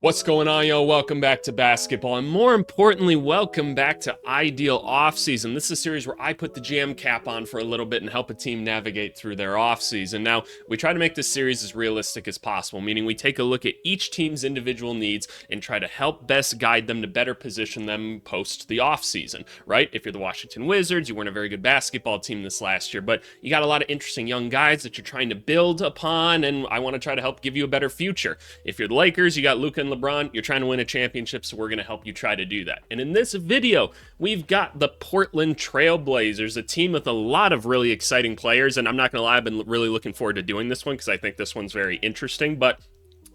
What's going on, yo? Welcome back to basketball, and more importantly, welcome back to Ideal Offseason. This is a series where I put the GM cap on for a little bit and help a team navigate through their offseason. Now, we try to make this series as realistic as possible, meaning we take a look at each team's individual needs and try to help best guide them to better position them post the offseason, right? If you're the Washington Wizards, you weren't a very good basketball team this last year, but you got a lot of interesting young guys that you're trying to build upon, and I want to try to help give you a better future. If you're the Lakers, you got Luka and LeBron, you're trying to win a championship, so we're going to help you try to do that. And in this video, we've got the Portland Trail Blazers, a team with a lot of really exciting players, and I'm not going to lie, I've been really looking forward to doing this one because I think this one's very interesting, but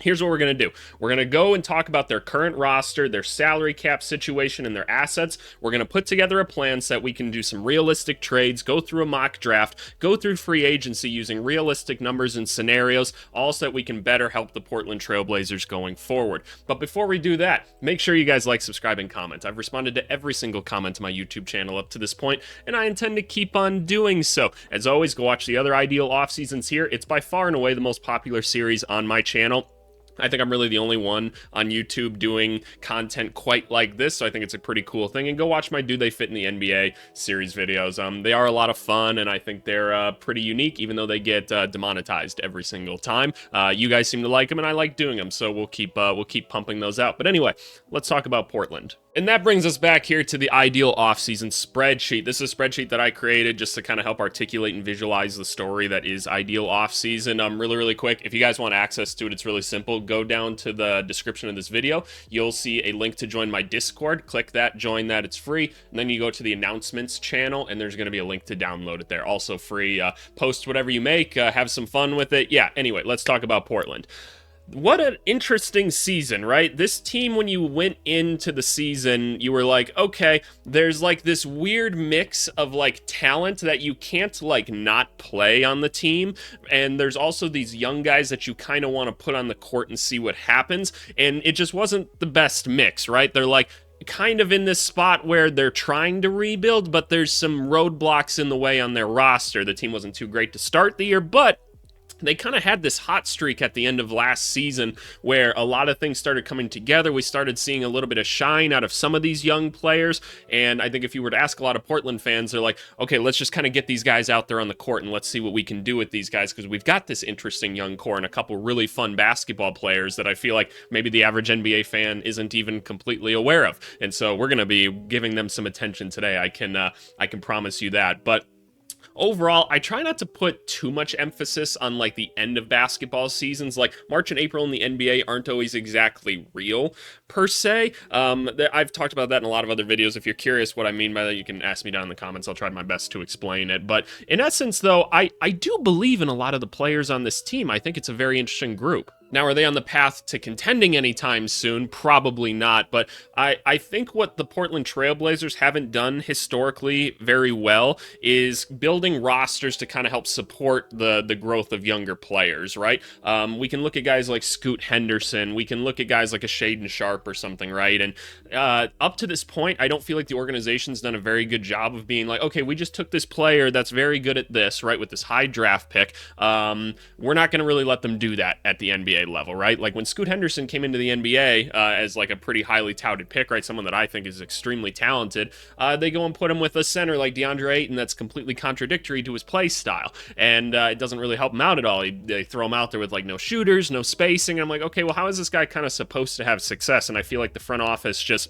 here's what we're going to do. We're going to go and talk about their current roster, their salary cap situation, and their assets. We're going to put together a plan so that we can do some realistic trades, go through a mock draft, go through free agency using realistic numbers and scenarios, all so that we can better help the Portland Trail Blazers going forward. But before we do that, make sure you guys like, subscribe, and comment. I've responded to every single comment on my YouTube channel up to this point, and I intend to keep on doing so. As always, go watch the other Ideal Off-Seasons here. It's by far and away the most popular series on my channel. I think I'm really the only one on YouTube doing content quite like this, so I think it's a pretty cool thing. And go watch my Do They Fit in the NBA series videos. They are a lot of fun, and I think they're pretty unique, even though they get demonetized every single time. You guys seem to like them, and I like doing them, so we'll keep pumping those out. But anyway, let's talk about Portland. And that brings us back here to the Ideal Offseason spreadsheet. This is a spreadsheet that I created just to kind of help articulate and visualize the story that is Ideal Offseason. Really quick, if you guys want access to it, it's really simple. Go down to the description of this video. You'll see a link to join my Discord. Click that, join that, it's free. And then you go to the announcements channel, and there's going to be a link to download it there. Also free. Post whatever you make, have some fun with it. Yeah, anyway, let's talk about Portland. What an interesting season, right? This team, when you went into the season, you were like, okay, there's like this weird mix of like talent that you can't like not play on the team. And there's also these young guys that you kind of want to put on the court and see what happens. And it just wasn't the best mix, right? They're like, kind of in this spot where they're trying to rebuild, but there's some roadblocks in the way on their roster. The team wasn't too great to start the year, but they kind of had this hot streak at the end of last season where a lot of things started coming together. We started seeing a little bit of shine out of some of these young players, and I think if you were to ask a lot of Portland fans, they're like, okay, let's just kind of get these guys out there on the court and let's see what we can do with these guys, because we've got this interesting young core and a couple really fun basketball players that I feel like maybe the average NBA fan isn't even completely aware of, and so we're going to be giving them some attention today. I can promise you that. But overall, I try not to put too much emphasis on like the end of basketball seasons. Like March and April in the NBA aren't always exactly real per se. I've talked about that in a lot of other videos. If you're curious what I mean by that, you can ask me down in the comments. I'll try my best to explain it. But in essence, though, I do believe in a lot of the players on this team. I think it's a very interesting group. Now, are they on the path to contending anytime soon? Probably not, but I think what the Portland Trail Blazers haven't done historically very well is building rosters to kind of help support the growth of younger players, right? We can look at guys like Scoot Henderson, we can look at guys like a Shaedon Sharpe or something, right? And up to this point, I don't feel like the organization's done a very good job of being like, okay, we just took this player that's very good at this, right, with this high draft pick. We're not going to really let them do that at the NBA level, right? Like when Scoot Henderson came into the NBA as like a pretty highly touted pick, right? Someone that I think is extremely talented. They go and put him with a center like DeAndre Ayton that's completely contradictory to his play style. And it doesn't really help him out at all. They throw him out there with like no shooters, no spacing. And I'm like, okay, well, how is this guy kind of supposed to have success? And I feel like the front office just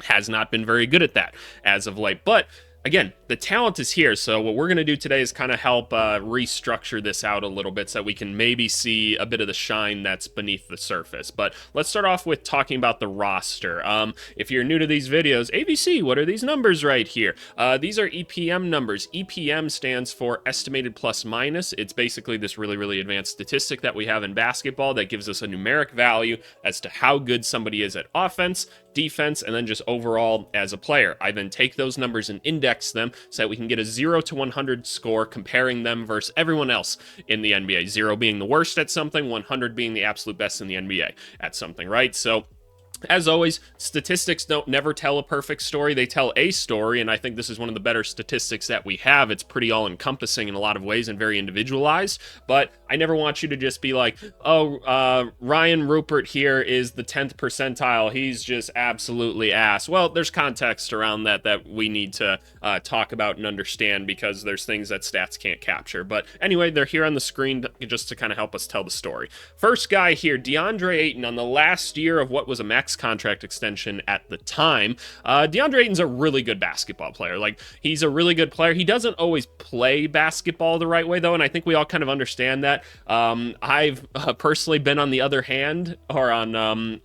has not been very good at that as of late. But again, the talent is here, so what we're going to do today is kind of help restructure this out a little bit so that we can maybe see a bit of the shine that's beneath the surface. But let's start off with talking about the roster. If you're new to these videos, ABC, what are these numbers right here? These are EPM numbers. EPM stands for estimated plus minus. It's basically this really, really advanced statistic that we have in basketball that gives us a numeric value as to how good somebody is at offense, defense, and then just overall as a player. I then take those numbers and index them so that we can get a 0 to 100 score comparing them versus everyone else in the NBA. 0 being the worst at something, 100 being the absolute best in the NBA at something, right? So As always, statistics don't never tell a perfect story. They tell a story, and I think this is one of the better statistics that we have. It's pretty all-encompassing in a lot of ways and very individualized, but I never want you to just be like, oh, Ryan Rupert here is the 10th percentile. He's just absolutely ass. Well, there's context around that we need to talk about and understand, because there's things that stats can't capture. But anyway, they're here on the screen just to kind of help us tell the story. First guy here, DeAndre Ayton, on the last year of what was a max contract extension at the time. DeAndre Ayton's a really good basketball player. Like, he's a really good player. He doesn't always play basketball the right way, though, and I think we all kind of understand that. I've personally been on the other hand, or on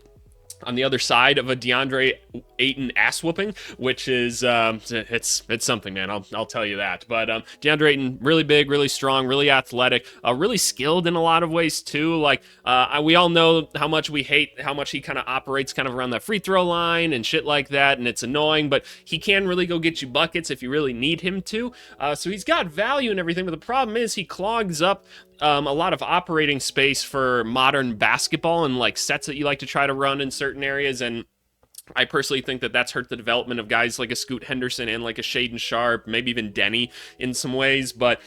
the other side of a DeAndre Ayton ass whooping, which is it's something, man. I'll tell you that. But DeAndre Ayton, really big, really strong, really athletic, really skilled in a lot of ways too. Like, we all know how much we hate how much he kind of operates kind of around that free throw line and shit like that, and it's annoying. But he can really go get you buckets if you really need him to. So he's got value and everything. But the problem is he clogs up a lot of operating space for modern basketball and like sets that you like to try to run in certain areas. And I personally think that that's hurt the development of guys like a Scoot Henderson and like a Shaden Sharp, maybe even Denny in some ways. But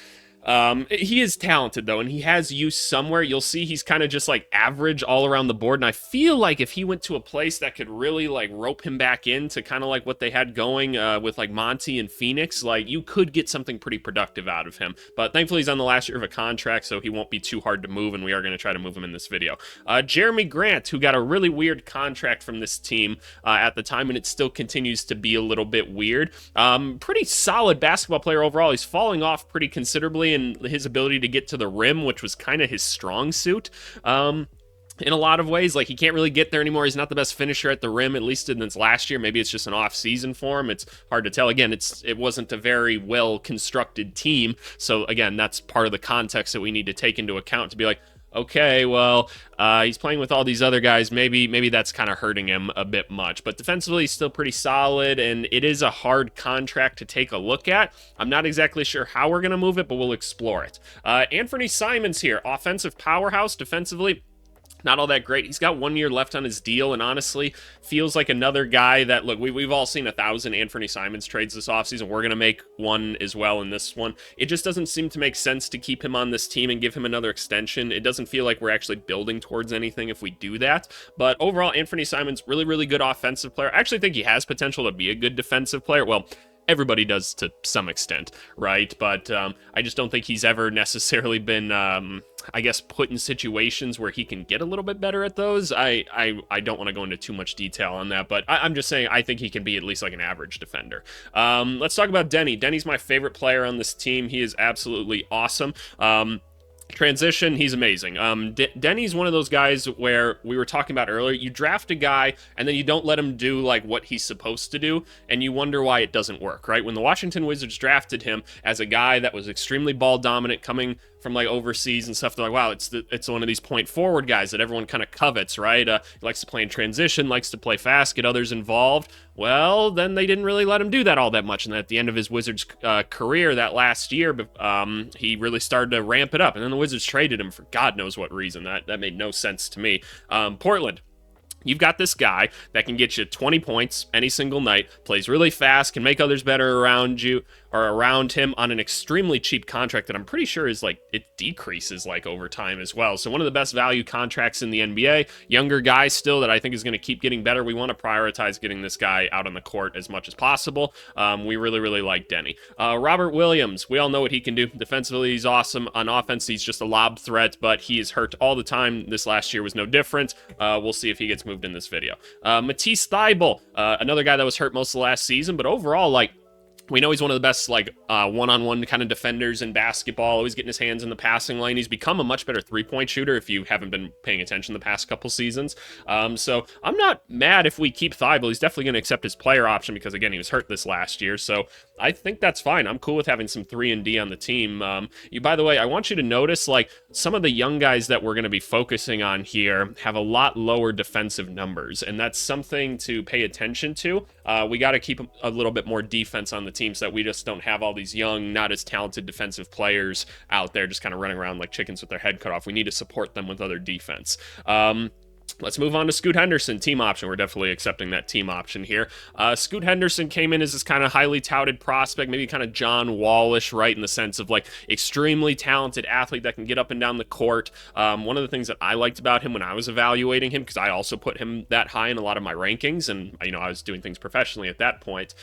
he is talented, though, and he has use somewhere. You'll see he's kind of just like average all around the board, and I feel like if he went to a place that could really like rope him back into kind of like what they had going with like Monty and Phoenix, like you could get something pretty productive out of him. But thankfully he's on the last year of a contract, so he won't be too hard to move, and we are going to try to move him in this video. Jeremy Grant, who got a really weird contract from this team at the time, and it still continues to be a little bit weird. Pretty solid basketball player overall. He's falling off pretty considerably in his ability to get to the rim, which was kind of his strong suit. In a lot of ways, like he can't really get there anymore. He's not the best finisher at the rim, at least in this last year. Maybe it's just an off season for him. It's hard to tell. Again, it wasn't a very well constructed team. So again, that's part of the context that we need to take into account to be like, okay, well, he's playing with all these other guys. Maybe that's kind of hurting him a bit much. But defensively, he's still pretty solid, and it is a hard contract to take a look at. I'm not exactly sure how we're going to move it, but we'll explore it. Anthony Simons here, offensive powerhouse. Defensively, not all that great. He's got 1 year left on his deal, and honestly, feels like another guy that, look, we've all seen 1,000 Anthony Simons trades this offseason. We're going to make one as well in this one. It just doesn't seem to make sense to keep him on this team and give him another extension. It doesn't feel like we're actually building towards anything if we do that. But overall, Anthony Simons, really, really good offensive player. I actually think he has potential to be a good defensive player. Well, everybody does to some extent, right? But I just don't think he's ever necessarily been, I guess, put in situations where he can get a little bit better at those. I don't want to go into too much detail on that, but I'm just saying I think he can be at least like an average defender. Let's talk about Denny. Denny's my favorite player on this team. He is absolutely awesome. Transition, he's amazing. Denny's one of those guys where we were talking about earlier, you draft a guy and then you don't let him do like what he's supposed to do, and you wonder why it doesn't work, right? When the Washington Wizards drafted him as a guy that was extremely ball dominant, coming from like overseas and stuff, they're like, wow, it's one of these point forward guys that everyone kind of covets, right? He likes to play in transition, likes to play fast, get others involved. Well, then they didn't really let him do that all that much, and at the end of his Wizards career that last year, he really started to ramp it up, and then the Wizards traded him for God knows what reason. That made no sense to me. Portland, you've got this guy that can get you 20 points any single night, plays really fast, can make others better around you or around him on an extremely cheap contract that I'm pretty sure is like, it decreases like over time as well. So one of the best value contracts in the NBA, younger guy still that I think is going to keep getting better. We want to prioritize getting this guy out on the court as much as possible. We really, really like Denny. Robert Williams, we all know what he can do. Defensively, he's awesome. On offense, he's just a lob threat, but he is hurt all the time. This last year was no different. We'll see if he gets moved in this video. Matisse Thybulle, another guy that was hurt most of the last season, but overall, like, we know he's one of the best, like, one-on-one kind of defenders in basketball, always getting his hands in the passing lane. He's become a much better three-point shooter if you haven't been paying attention the past couple seasons. So I'm not mad if we keep Thybulle. He's definitely going to accept his player option because, again, he was hurt this last year. So I think that's fine. I'm cool with having some 3-and-D on the team. By the way, I want you to notice, like, some of the young guys that we're going to be focusing on here have a lot lower defensive numbers, and that's something to pay attention to. We got to keep a little bit more defense on the team so that we just don't have all these young, not as talented defensive players out there just kind of running around like chickens with their head cut off. We need to support them with other defense. Let's move on to Scoot Henderson, team option. We're definitely accepting that team option here. Scoot Henderson came in as this kind of highly touted prospect, maybe kind of John Wallish, right, in the sense of like extremely talented athlete that can get up and down the court. One of the things that I liked about him when I was evaluating him, because I also put him that high in a lot of my rankings, and I was doing things professionally at that point,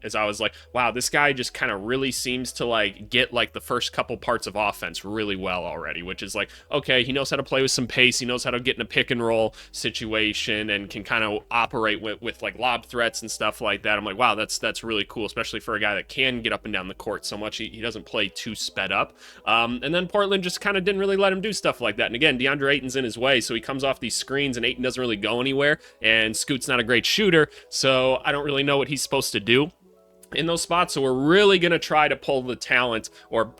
is I was like, wow, this guy just kind of really seems to like get like the first couple parts of offense really well already, which is like, okay, he knows how to play with some pace, he knows how to get in a pick and roll situation and can kind of operate with like lob threats and stuff like that. I'm like, wow, that's really cool, especially for a guy that can get up and down the court so much. He doesn't play too sped up. And then Portland just kind of didn't really let him do stuff like that. And again, DeAndre Ayton's in his way, so he comes off these screens and Ayton doesn't really go anywhere, and Scoot's not a great shooter, so I don't really know what he's supposed to do in those spots. So we're really going to try to pull the talent, or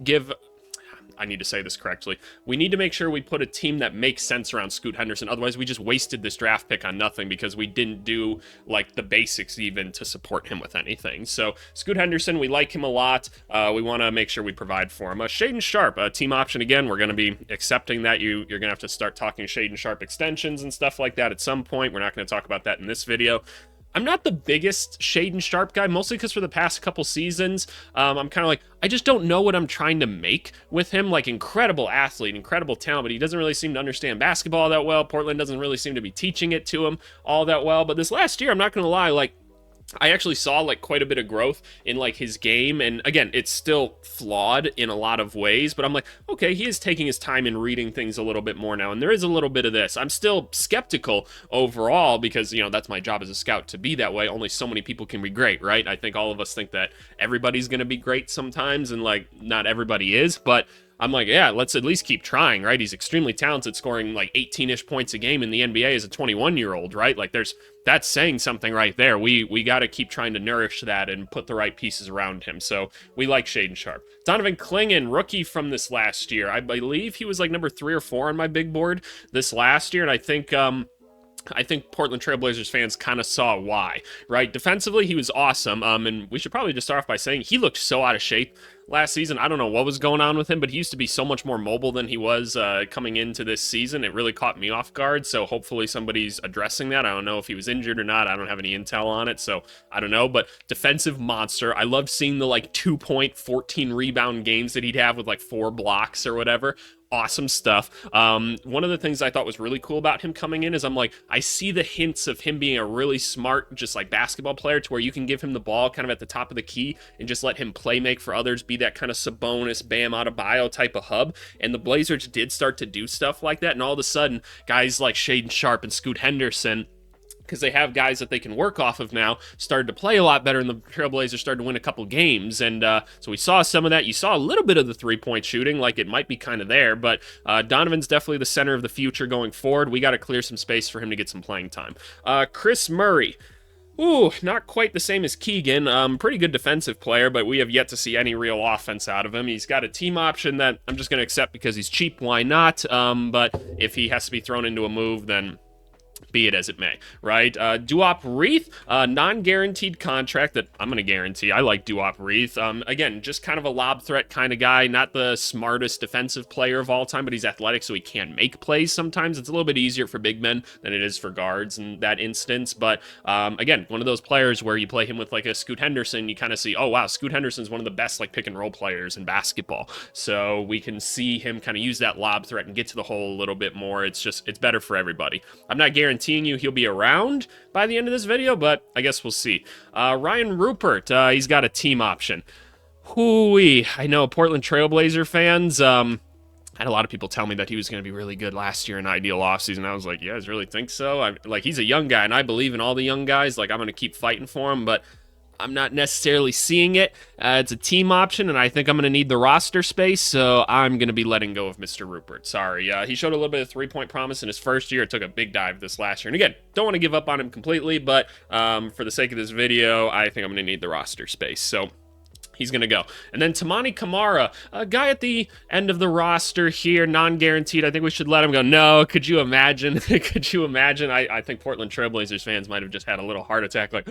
I need to say this correctly. We need to make sure we put a team that makes sense around Scoot Henderson. Otherwise, we just wasted this draft pick on nothing because we didn't do like the basics even to support him with anything. So Scoot Henderson, we like him a lot. We want to make sure we provide for him. Shaedon Sharpe, team option again. We're going to be accepting that. You're going to have to start talking Shaedon Sharpe extensions and stuff like that at some point. We're not going to talk about that in this video. I'm not the biggest Shaedon Sharpe guy, mostly because for the past couple seasons, I'm kind of like, I just don't know what I'm trying to make with him. Like, incredible athlete, incredible talent, but he doesn't really seem to understand basketball that well. Portland doesn't really seem to be teaching it to him all that well. But this last year, I'm not going to lie, like, I actually saw like quite a bit of growth in like his game, and again, it's still flawed in a lot of ways, but I'm like, okay, he is taking his time and reading things a little bit more now, and there is a little bit of this. I'm still skeptical overall because, that's my job as a scout to be that way. Only so many people can be great, right? I think all of us think that everybody's going to be great sometimes, and like not everybody is, but I'm like, yeah, let's at least keep trying, right? He's extremely talented, scoring like 18-ish points a game in the NBA as a 21-year-old, right? Like that's saying something right there. We got to keep trying to nourish that and put the right pieces around him. So we like Shaedon Sharpe. Donovan Clingan, rookie from this last year. I believe he was like number 3 or 4 on my big board this last year, and I think Portland Trailblazers fans kind of saw why, right? Defensively, he was awesome, and we should probably just start off by saying he looked so out of shape last season. I don't know what was going on with him, but he used to be so much more mobile than he was coming into this season. It really caught me off guard, so hopefully somebody's addressing that. I don't know if he was injured or not. I don't have any intel on it, so I don't know, but defensive monster. I loved seeing the like 2-point, 14 rebound games that he'd have with like 4 blocks or whatever. Awesome stuff. One of the things I thought was really cool about him coming in is I'm like, I see the hints of him being a really smart, just like basketball player, to where you can give him the ball kind of at the top of the key and just let him play make for others, be that kind of Sabonis, Bam Adebayo type of hub. And the Blazers did start to do stuff like that. And all of a sudden, guys like Shaedon Sharpe and Scoot Henderson, because they have guys that they can work off of now, started to play a lot better, and the Trailblazers started to win a couple games, and so we saw some of that. You saw a little bit of the three-point shooting, like it might be kind of there, but Donovan's definitely the center of the future going forward. We got to clear some space for him to get some playing time. Chris Murray. Ooh, not quite the same as Keegan. Pretty good defensive player, but we have yet to see any real offense out of him. He's got a team option that I'm just going to accept because he's cheap. Why not? But if he has to be thrown into a move, then be it as it may, right? Duop Reith, non-guaranteed contract that I'm going to guarantee. I like Duop Reith. Again, just kind of a lob threat kind of guy, not the smartest defensive player of all time, but he's athletic, so he can make plays sometimes. It's a little bit easier for big men than it is for guards in that instance, but again, one of those players where you play him with like a Scoot Henderson, you kind of see, oh wow, Scoot Henderson's one of the best like pick and roll players in basketball, so we can see him kind of use that lob threat and get to the hole a little bit more. It's better for everybody. I'm not guaranteeing you he'll be around by the end of this video, but I guess we'll see. Ryan Rupert, he's got a team option. Hooey, I know Portland Trailblazer fans, I had a lot of people tell me that he was going to be really good last year in ideal offseason. I was like, you guys really think so? Like, he's a young guy, and I believe in all the young guys. Like, I'm going to keep fighting for him, but I'm not necessarily seeing it. It's a team option, and I think I'm going to need the roster space, so I'm going to be letting go of Mr. Rupert. Sorry. He showed a little bit of three-point promise in his first year. It took a big dive this last year. And again, don't want to give up on him completely, but for the sake of this video, I think I'm going to need the roster space. So He's going to go. And then Tamani Kamara, a guy at the end of the roster here, non-guaranteed. I think we should let him go. No, could you imagine? Could you imagine? I think Portland Trailblazers fans might have just had a little heart attack. Like,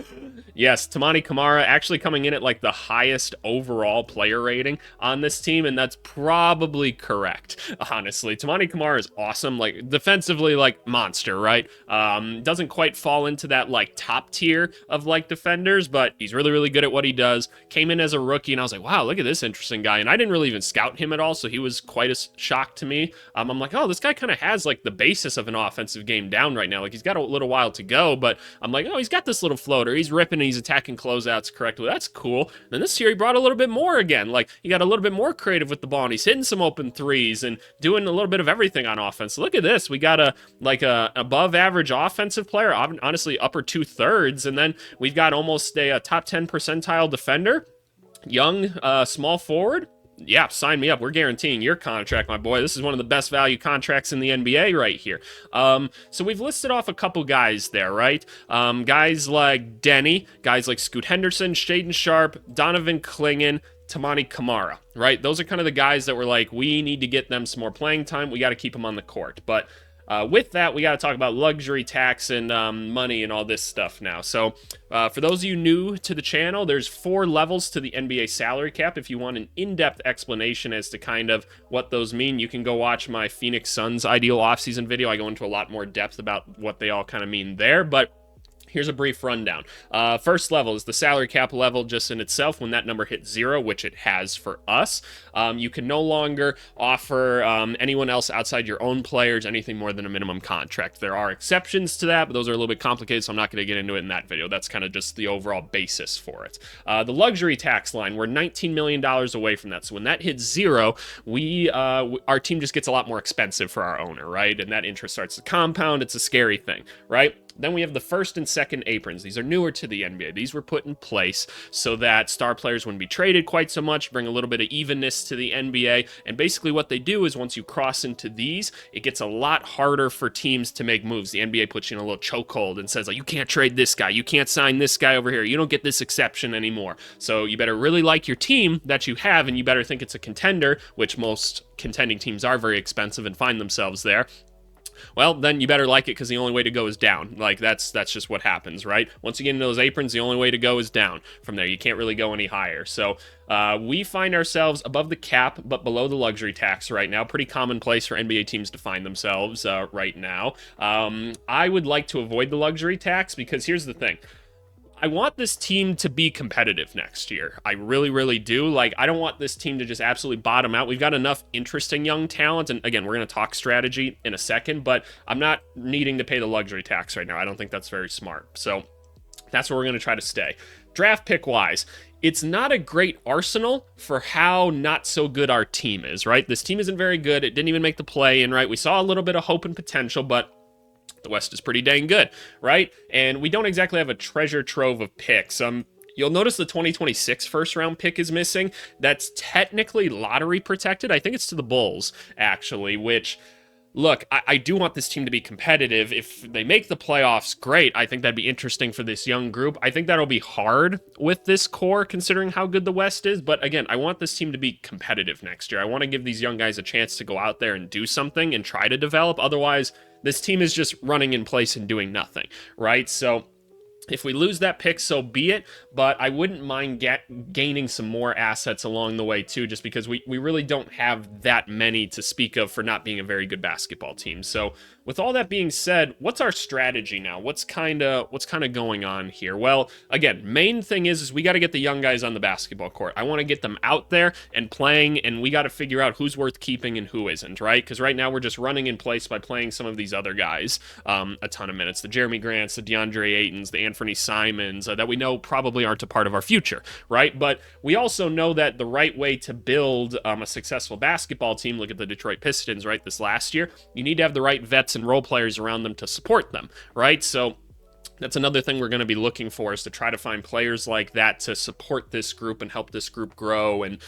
yes, Tamani Kamara actually coming in at like the highest overall player rating on this team, and that's probably correct, honestly. Tamani Kamara is awesome. Like, defensively, like, monster, right? Doesn't quite fall into that, like, top tier of, like, defenders, but he's really, really good at what he does. Came in as a rookie, and I was like, wow, look at this interesting guy. And I didn't really even scout him at all, so he was quite a shock to me. I'm like, oh, this guy kind of has like the basis of an offensive game down right now. Like, he's got a little while to go, but I'm like, oh, he's got this little floater. He's ripping and he's attacking closeouts correctly. That's cool. And then this year he brought a little bit more again. Like, he got a little bit more creative with the ball, and he's hitting some open threes and doing a little bit of everything on offense. So look at this. We got a above average offensive player, honestly upper 2/3, and then we've got almost a top 10 percentile defender. Young, small forward. Yeah, sign me up. We're guaranteeing your contract, my boy. This is one of the best value contracts in the NBA right here. So we've listed off a couple guys there, right? Guys like Denny, guys like Scoot Henderson, Shaden Sharp, Donovan Clingan, Tamani Kamara, right? Those are kind of the guys that were like, we need to get them some more playing time. We got to keep them on the court. But with that, we got to talk about luxury tax and money and all this stuff now. So for those of you new to the channel, there's 4 levels to the NBA salary cap. If you want an in-depth explanation as to kind of what those mean, you can go watch my Phoenix Suns ideal offseason video. I go into a lot more depth about what they all kind of mean there, but here's a brief rundown. First level is the salary cap level just in itself. When that number hits 0, which it has for us, you can no longer offer anyone else outside your own players anything more than a minimum contract. There are exceptions to that, but those are a little bit complicated, so I'm not going to get into it in that video. That's kind of just the overall basis for it. The luxury tax line, we're $19 million away from that. So when that hits 0, our team just gets a lot more expensive for our owner, right? And that interest starts to compound. It's a scary thing, right? Then we have the first and second aprons. These are newer to the NBA. These were put in place so that star players wouldn't be traded quite so much, bring a little bit of evenness to the NBA. And basically what they do is once you cross into these, it gets a lot harder for teams to make moves. The NBA puts you in a little chokehold and says, like, you can't trade this guy. You can't sign this guy over here. You don't get this exception anymore. So you better really like your team that you have, and you better think it's a contender, which most contending teams are very expensive and find themselves there. Well, then you better like it, because the only way to go is down. Like, that's just what happens, right? Once you get into those aprons, the only way to go is down from there. You can't really go any higher. So we find ourselves above the cap, but below the luxury tax right now. Pretty commonplace for NBA teams to find themselves right now. I would like to avoid the luxury tax, because here's the thing. I want this team to be competitive next year. I really, really do. Like, I don't want this team to just absolutely bottom out. We've got enough interesting young talent, and again, we're going to talk strategy in a second, but I'm not needing to pay the luxury tax right now. I don't think that's very smart. So that's where we're going to try to stay. Draft pick-wise, it's not a great arsenal for how not so good our team is, right? This team isn't very good. It didn't even make the play-in, right? We saw a little bit of hope and potential, but the West is pretty dang good, right? And we don't exactly have a treasure trove of picks. You'll notice the 2026 first-round pick is missing. That's technically lottery protected. I think it's to the Bulls, actually, which, look, I do want this team to be competitive. If they make the playoffs, great. I think that'd be interesting for this young group. I think that'll be hard with this core, considering how good the West is. But again, I want this team to be competitive next year. I want to give these young guys a chance to go out there and do something and try to develop. Otherwise, this team is just running in place and doing nothing, right? So if we lose that pick, so be it, but I wouldn't mind gaining some more assets along the way too, just because we really don't have that many to speak of for not being a very good basketball team. So with all that being said, what's our strategy now? What's kind of going on here? Well, again, main thing is we got to get the young guys on the basketball court. I want to get them out there and playing, and we got to figure out who's worth keeping and who isn't, right? Because right now we're just running in place by playing some of these other guys a ton of minutes. The Jeremy Grants, the DeAndre Aytons, the Anthony Simons that we know probably aren't a part of our future, right? But we also know that the right way to build a successful basketball team, look at the Detroit Pistons, right, this last year, you need to have the right vets and role players around them to support them, right? So that's another thing we're going to be looking for, is to try to find players like that to support this group and help this group grow and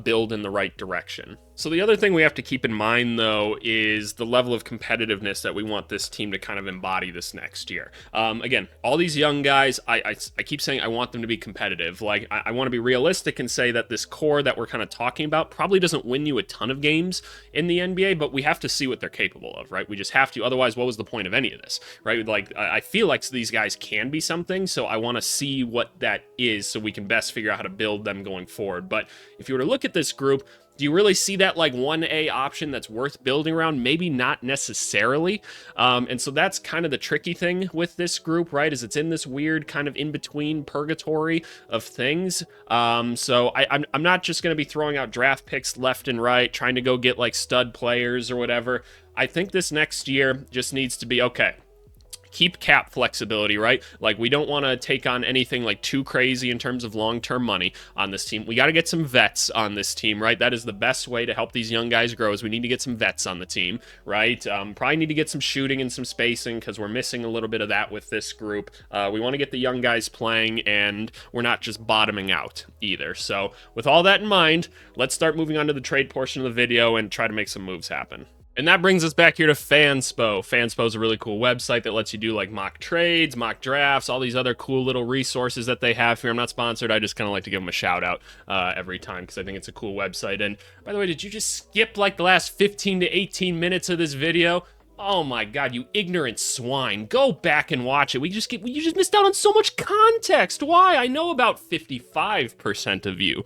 build in the right direction. So the other thing we have to keep in mind, though, is the level of competitiveness that we want this team to kind of embody this next year. Again, all these young guys, I keep saying I want them to be competitive. Like, I want to be realistic and say that this core that we're kind of talking about probably doesn't win you a ton of games in the NBA, but we have to see what they're capable of, right? We just have to. Otherwise, what was the point of any of this, right? Like, I feel like these guys can be something, so I want to see what that is so we can best figure out how to build them going forward. But if you were to look at this group, do you really see that like 1A option that's worth building around? Maybe not necessarily. And so that's kind of the tricky thing with this group, right? Is it's in this weird kind of in-between purgatory of things. So I'm not just going to be throwing out draft picks left and right, trying to go get like stud players or whatever. I think this next year just needs to be, okay, keep cap flexibility, right? Like, we don't want to take on anything like too crazy in terms of long-term money on this team. We got to get some vets on this team, right? That is the best way to help these young guys grow, is we need to get some vets on the team, right? Probably need to get some shooting and some spacing, because we're missing a little bit of that with this group. We want to get the young guys playing, and we're not just bottoming out either. So with all that in mind, let's start moving on to the trade portion of the video and try to make some moves happen. And that brings us back here to Fanspo. Fanspo is a really cool website that lets you do like mock trades, mock drafts, all these other cool little resources that they have here. I'm not sponsored. I just kind of like to give them a shout out every time because I think it's a cool website. And by the way, did you just skip like the last 15 to 18 minutes of this video? Oh my God, you ignorant swine. Go back and watch it. You just missed out on so much context. Why? I know about 55% of you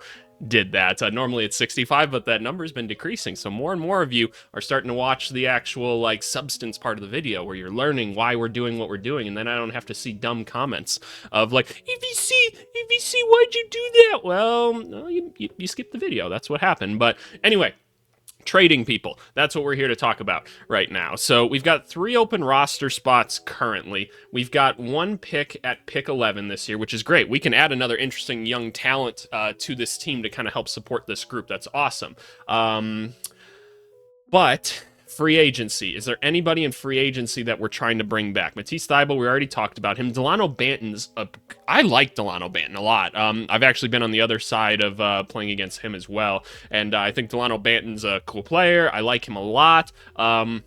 did that. Normally it's 65, but that number's been decreasing. So more and more of you are starting to watch the actual like substance part of the video where you're learning why we're doing what we're doing. And then I don't have to see dumb comments of like, EVC, why'd you do that? Well, no, you skipped the video. That's what happened. But anyway, trading people. That's what we're here to talk about right now. So we've got 3 open roster spots currently. We've got 1 pick at pick 11 this year, which is great. We can add another interesting young talent to this team to kind of help support this group. That's awesome. But free agency. Is there anybody in free agency that we're trying to bring back? Matisse Thybulle, we already talked about him. Delano Banton's I like Delano Banton a lot. I've actually been on the other side of playing against him as well, and I think Delano Banton's a cool player. I like him a lot. I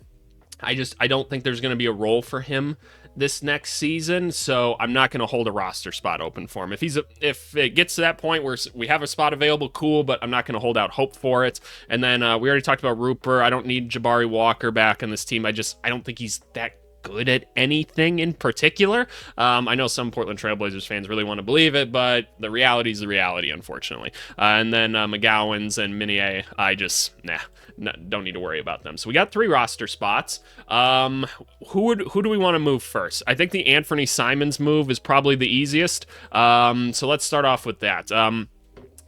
don't think there's going to be a role for him this next season, so I'm not going to hold a roster spot open for him. If it gets to that point where we have a spot available, cool, but I'm not going to hold out hope for it. And then we already talked about Rupert. I don't need Jabari Walker back on this team. I don't think he's that good at anything in particular. I know some Portland Trailblazers fans really want to believe it, but the reality is the reality, unfortunately. And then McGowan's and Minier, don't need to worry about them. So we got 3 roster spots. Who do we want to move first? I think the Anthony Simons move is probably the easiest. So let's start off with that.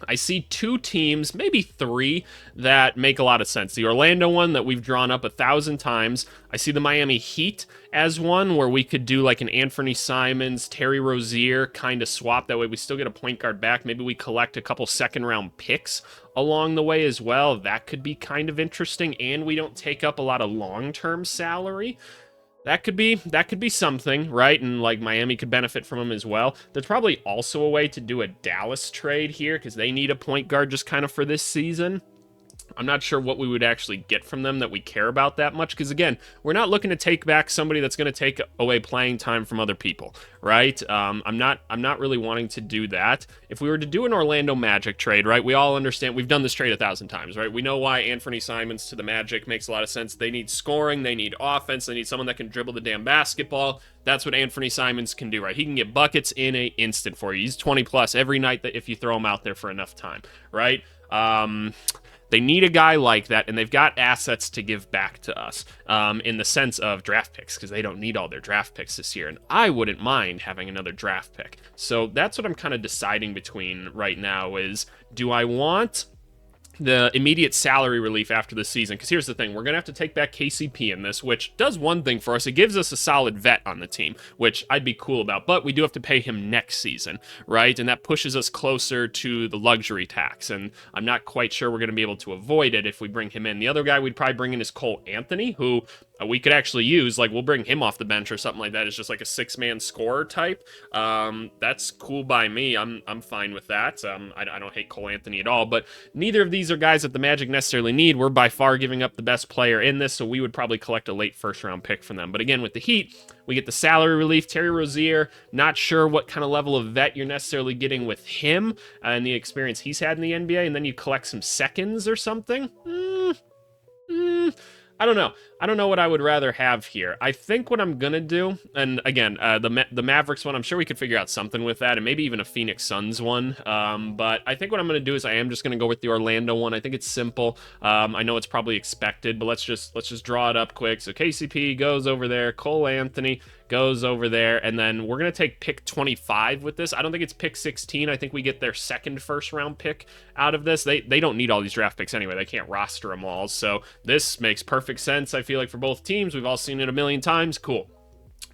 I see 2 teams, maybe 3, that make a lot of sense. The Orlando one that we've drawn up 1,000 times. I see the Miami Heat as one where we could do like an Anthony Simons, Terry Rozier kind of swap. That way we still get a point guard back. Maybe we collect a couple second-round picks along the way as well. That could be kind of interesting, and we don't take up a lot of long-term salary. That could be something, right? And like Miami could benefit from him as well. There's probably also a way to do a Dallas trade here because they need a point guard just kind of for this season. I'm not sure what we would actually get from them that we care about that much, because again, we're not looking to take back somebody that's going to take away playing time from other people, right? I'm not really wanting to do that. If we were to do an Orlando Magic trade, right? We all understand, we've done this trade 1,000 times, right? We know why Anthony Simons to the Magic makes a lot of sense. They need scoring, they need offense, they need someone that can dribble the damn basketball. That's what Anthony Simons can do, right? He can get buckets in an instant for you. He's 20 plus every night that if you throw him out there for enough time, right? They need a guy like that, and they've got assets to give back to us in the sense of draft picks, because they don't need all their draft picks this year, and I wouldn't mind having another draft pick. So that's what I'm kind of deciding between right now is, do I want the immediate salary relief after the season? Because here's the thing, we're going to have to take back KCP in this, which does one thing for us. It gives us a solid vet on the team, which I'd be cool about, but we do have to pay him next season, right? And that pushes us closer to the luxury tax, and I'm not quite sure we're going to be able to avoid it if we bring him in. The other guy we'd probably bring in is Cole Anthony, who we could actually use. Like, we'll bring him off the bench or something like that. It's just like a 6-man scorer type. That's cool by me. I'm fine with that. I don't hate Cole Anthony at all, but neither of these are guys that the Magic necessarily need. We're by far giving up the best player in this, so we would probably collect a late first-round pick from them. But again, with the Heat, we get the salary relief. Terry Rozier, not sure what kind of level of vet you're necessarily getting with him and the experience he's had in the NBA, and then you collect some seconds or something. I don't know. I don't know what I would rather have here. I think what I'm gonna do, and again, the Mavericks one, I'm sure we could figure out something with that, and maybe even a Phoenix Suns one. But I think what I'm gonna do is I am just gonna go with the Orlando one. I think it's simple. I know it's probably expected, but let's just draw it up quick. So KCP goes over there. Cole Anthony goes over there, and then we're going to take pick 25 with this. I don't think it's pick 16. I think we get their second first-round pick out of this. They don't need all these draft picks anyway. They can't roster them all, so this makes perfect sense, I feel like, for both teams. We've all seen it a million times. Cool.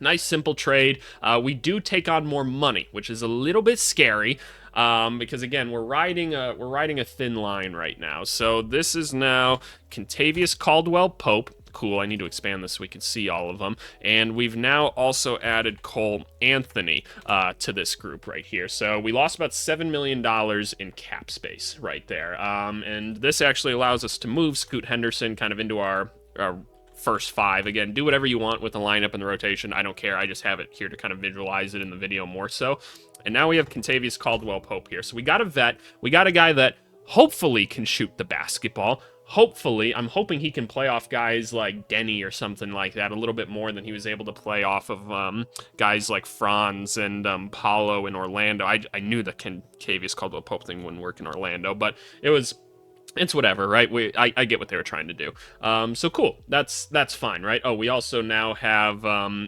Nice, simple trade. We do take on more money, which is a little bit scary. Because again, we're riding a thin line right now. So this is now Kentavious Caldwell-Pope. Cool, I need to expand this so we can see all of them. And we've now also added Cole Anthony to this group right here. So we lost about $7 million in cap space right there. And this actually allows us to move Scoot Henderson kind of into our first 5. Again, do whatever you want with the lineup and the rotation. I don't care. I just have it here to kind of visualize it in the video more so. And now we have Kentavious Caldwell-Pope here. So we got a vet. We got a guy that hopefully can shoot the basketball. Hopefully, I'm hoping he can play off guys like Denny or something like that a little bit more than he was able to play off of guys like Franz and Paulo in Orlando. I knew the Kentavious Caldwell-Pope thing wouldn't work in Orlando, but it's whatever, right? I get what they were trying to do. So cool. That's fine, right? Oh, we also now have,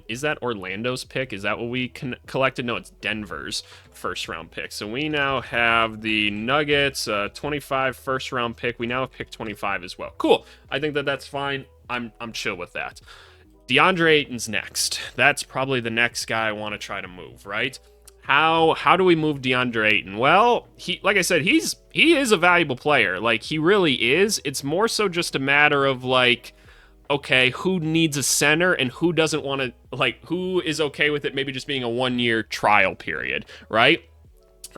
is that Orlando's pick? Is that what we collected? No, it's Denver's first-round pick. So we now have the Nuggets, 25 first-round pick. We now have pick 25 as well. Cool. I think that's fine. I'm chill with that. DeAndre Ayton's next. That's probably the next guy I want to try to move, right? How do we move DeAndre Ayton? Well, like I said, he is a valuable player. Like, he really is. It's more so just a matter of, like, okay, who needs a center and who doesn't want to, like, who is okay with it maybe just being a 1-year trial period, right?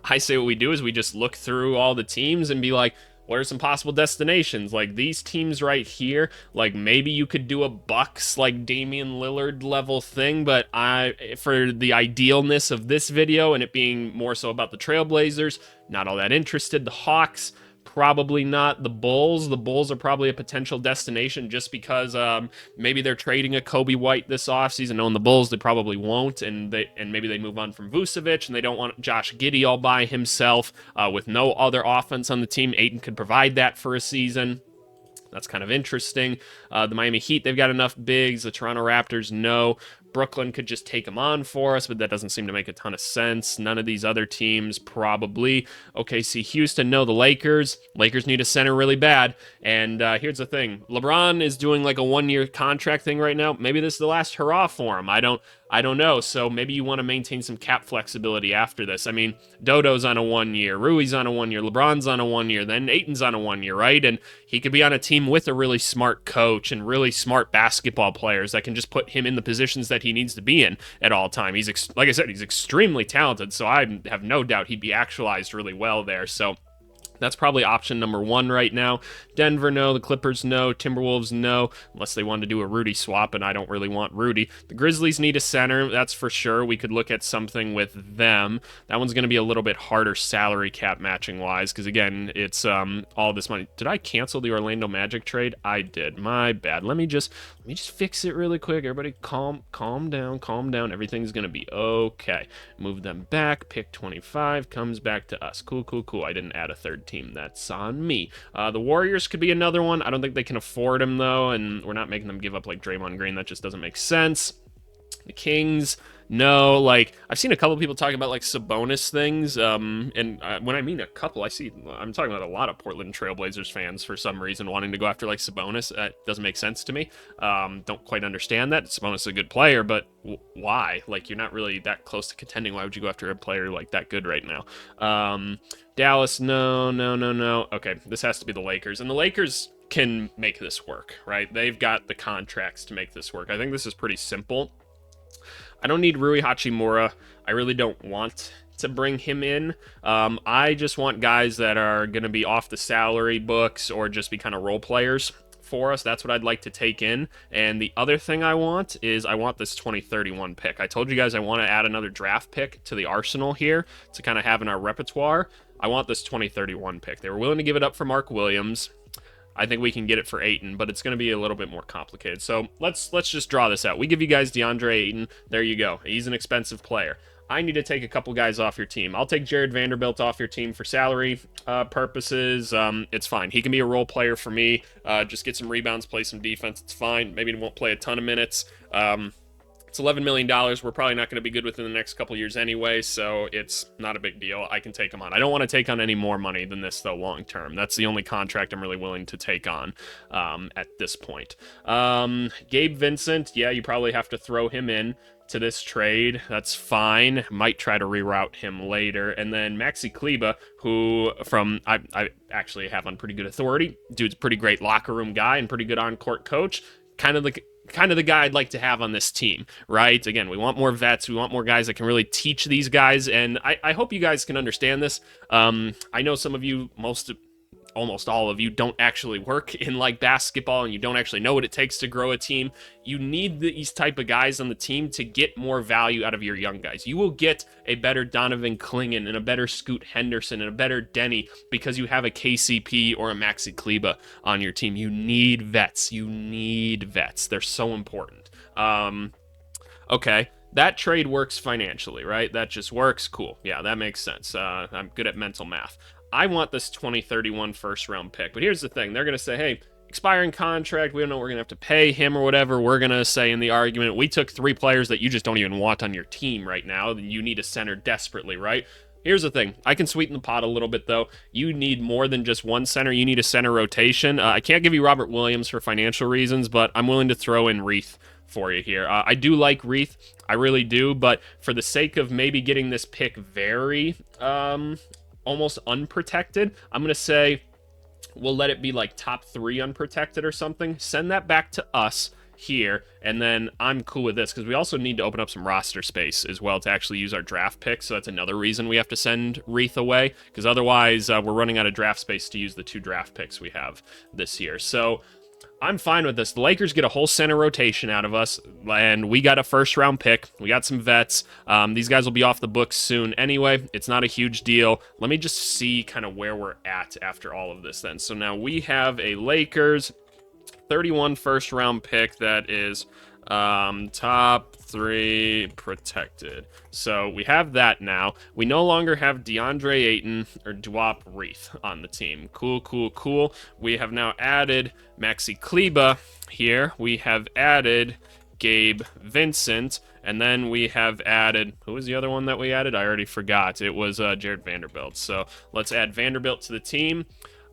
I say what we do is we just look through all the teams and be like, what are some possible destinations? Like, these teams right here, like, maybe you could do a Bucks, like, Damian Lillard level thing, but for the idealness of this video and it being more so about the Trailblazers, not all that interested. The Hawks, probably not. The Bulls are probably a potential destination just because maybe they're trading a Kobe White this offseason. Knowing the Bulls, they probably won't, and maybe they move on from Vucevic, and they don't want Josh Giddey all by himself with no other offense on the team. Ayton could provide that for a season. That's kind of interesting. The Miami Heat, they've got enough bigs. The Toronto Raptors, no. Brooklyn could just take them on for us, but that doesn't seem to make a ton of sense. None of these other teams, probably. OKC, Houston, no. The Lakers need a center really bad. And here's the thing. LeBron is doing like a 1-year contract thing right now. Maybe this is the last hurrah for him. I don't know. So maybe you want to maintain some cap flexibility after this. I mean, Dodo's on a 1-year, Rui's on a 1-year, LeBron's on a 1-year, then Ayton's on a 1-year, right? And he could be on a team with a really smart coach and really smart basketball players that can just put him in the positions that he needs to be in at all time. Like I said, he's extremely talented, so I have no doubt he'd be actualized really well there. So that's probably option number 1 right now. Denver, no. The Clippers, no. Timberwolves, no. Unless they wanted to do a Rudy swap, and I don't really want Rudy. The Grizzlies need a center, that's for sure. We could look at something with them. That one's going to be a little bit harder salary cap matching-wise, because, again, it's all this money. Did I cancel the Orlando Magic trade? I did. My bad. Let me just fix it really quick. Everybody calm down. Everything's going to be okay. Move them back. Pick 25 comes back to us. Cool. I didn't add a third team. That's on me. The Warriors could be another one. I don't think they can afford him, though, and we're not making them give up, like, Draymond Green. That just doesn't make sense. The Kings, no. Like, I've seen a couple people talking about, like, Sabonis things, and when I mean a couple, I'm talking about a lot of Portland Trailblazers fans for some reason wanting to go after, like, Sabonis. That doesn't make sense to me. Don't quite understand that. Sabonis is a good player, but why? Like, you're not really that close to contending. Why would you go after a player, like, that good right now? Dallas, no. Okay, this has to be the Lakers. And the Lakers, can make this work, right? They've got the contracts to make this work. I think this is pretty simple. I don't need Rui Hachimura. I really don't want to bring him in. I just want guys that are going to be off the salary books or just be kind of role players for us. That's what I'd like to take in. And the other thing I want is I want this 2031 pick. I told you guys I want to add another draft pick to the arsenal here to kind of have in our repertoire. I want this 2031 pick. They were willing to give it up for Mark Williams. I think we can get it for Ayton, but it's going to be a little bit more complicated. So let's just draw this out. We give you guys DeAndre Ayton. There you go. He's an expensive player. I need to take a couple guys off your team. I'll take Jared Vanderbilt off your team for salary purposes. It's fine. He can be a role player for me. Just get some rebounds, play some defense. It's fine. Maybe he won't play a ton of minutes. It's $11 million. We're probably not going to be good within the next couple years anyway, so it's not a big deal. I can take him on. I don't want to take on any more money than this, though, long term. That's the only contract I'm really willing to take on at this point. Gabe Vincent, yeah, you probably have to throw him in to this trade. That's fine. Might try to reroute him later. And then Maxi Kleba, who I actually have on pretty good authority. Dude's a pretty great locker room guy and pretty good on-court coach. Kind of the guy I'd like to have on this team, right? Again, we want more vets. We want more guys that can really teach these guys, and I hope you guys can understand this. I know some of you, almost all of you, don't actually work in like basketball, and you don't actually know what it takes to grow a team. You need these type of guys on the team to get more value out of your young guys. You will get a better Donovan Clingan and a better Scoot Henderson and a better Denny because you have a KCP or a Maxi Kleba on your team. You need vets. They're so important. Okay. That trade works financially, right? That just works. Cool. Yeah, that makes sense. I'm good at mental math. I want this 2031 first-round pick. But here's the thing. They're going to say, hey, expiring contract, we don't know what we're going to have to pay him or whatever. We're going to say in the argument, we took 3 players that you just don't even want on your team right now. You need a center desperately, right? Here's the thing. I can sweeten the pot a little bit, though. You need more than just one center. You need a center rotation. I can't give you Robert Williams for financial reasons, but I'm willing to throw in Reith for you here. I do like Reith. I really do, but for the sake of maybe getting this pick very almost unprotected, I'm going to say we'll let it be like top 3 unprotected or something. Send that back to us here, and then I'm cool with this because we also need to open up some roster space as well to actually use our draft picks. So that's another reason we have to send Reith away, because otherwise we're running out of draft space to use the 2 draft picks we have this year. So I'm fine with this. The Lakers get a whole center rotation out of us, and we got a first-round pick. We got some vets. These guys will be off the books soon anyway. It's not a huge deal. Let me just see kind of where we're at after all of this then. So now we have a Lakers 31 first-round pick that is top 3 protected. So we have that now. We no longer have DeAndre Ayton or Duop Reith on the team. Cool. We have now added Maxi Kleba here. We have added Gabe Vincent. And then we have added, who was the other one that we added? I already forgot. It was Jared Vanderbilt. So let's add Vanderbilt to the team.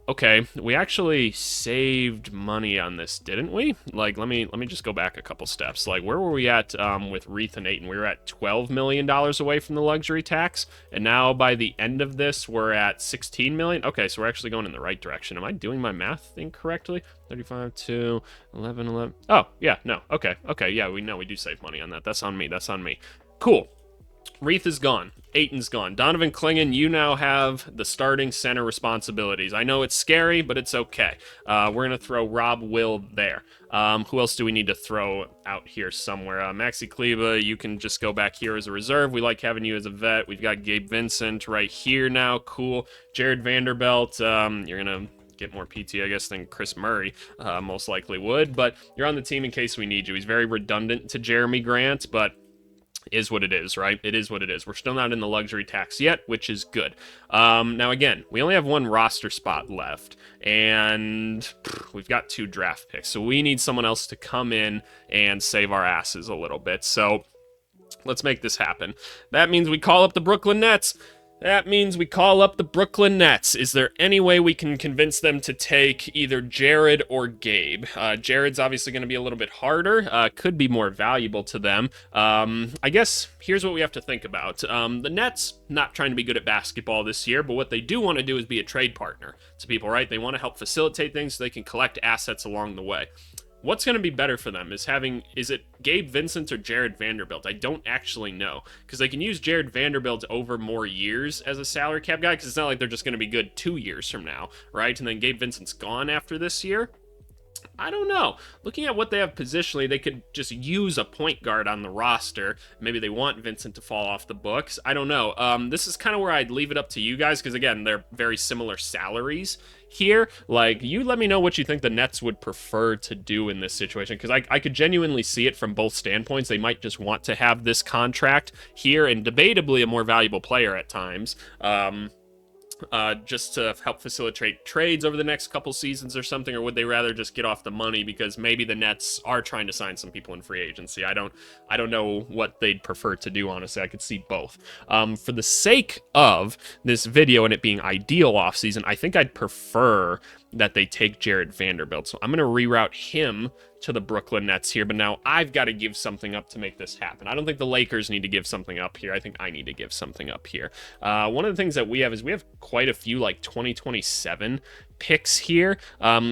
Okay, we actually saved money on this, didn't we? Like, let me just go back a couple steps. Like, where were we at with Reith and Ayton? We were at $12 million away from the luxury tax, and now by the end of this, we're at $16 million. Okay, so we're actually going in the right direction. Am I doing my math incorrectly? 35 to 11. Oh, yeah, no. Okay, yeah, we know we do save money on that. That's on me. Cool. Reith is gone. Ayton's gone. Donovan Clingan, you now have the starting center responsibilities. I know it's scary, but it's okay. We're going to throw Rob Will there. Who else do we need to throw out here somewhere? Maxi Kleba, you can just go back here as a reserve. We like having you as a vet. We've got Gabe Vincent right here now. Cool. Jared Vanderbilt, you're going to get more PT, I guess, than Chris Murray most likely would, but you're on the team in case we need you. He's very redundant to Jeremy Grant, but is what it is, right? It is what it is. We're still not in the luxury tax yet, which is good. Now, again, we only have 1 roster spot left, and we've got 2 draft picks, so we need someone else to come in and save our asses a little bit. So let's make this happen. That means we call up the Brooklyn Nets. That means we call up the Brooklyn Nets. Is there any way we can convince them to take either Jared or Gabe? Jared's obviously going to be a little bit harder, could be more valuable to them. I guess here's what we have to think about. The Nets, not trying to be good at basketball this year, but what they do want to do is be a trade partner to people, right? They want to help facilitate things so they can collect assets along the way. What's going to be better for them is it Gabe Vincent or Jared Vanderbilt? I don't actually know, because they can use Jared Vanderbilt over more years as a salary cap guy, because it's not like they're just going to be good 2 years from now, right? And then Gabe Vincent's gone after this year. I don't know. Looking at what they have positionally, they could just use a point guard on the roster. Maybe they want Vincent to fall off the books. I don't know. This is kind of where I'd leave it up to you guys, because again, they're very similar salaries here. Like, you let me know what you think the Nets would prefer to do in this situation, because I could genuinely see it from both standpoints. They might just want to have this contract here and debatably a more valuable player at times. Just to help facilitate trades over the next couple seasons or something, or would they rather just get off the money because maybe the Nets are trying to sign some people in free agency? I don't know what they'd prefer to do, honestly. I could see both. For the sake of this video and it being ideal offseason, I think I'd prefer that they take Jared Vanderbilt. So I'm going to reroute him to the Brooklyn Nets here, but now I've got to give something up to make this happen. I don't think the Lakers need to give something up here. I think I need to give something up here. One of the things that we have is we have quite a few like 2027 picks here.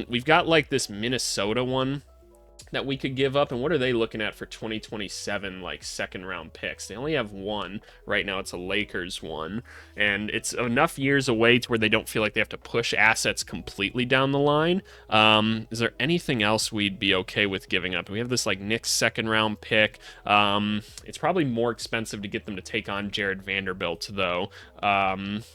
We've got like this Minnesota one that we could give up, and what are they looking at for 2027 like second round picks? They only have one right now. It's a Lakers one, and it's enough years away to where they don't feel like they have to push assets completely down the line. Is there anything else we'd be okay with giving up? We have this like Knicks second round pick. It's probably more expensive to get them to take on Jared Vanderbilt though.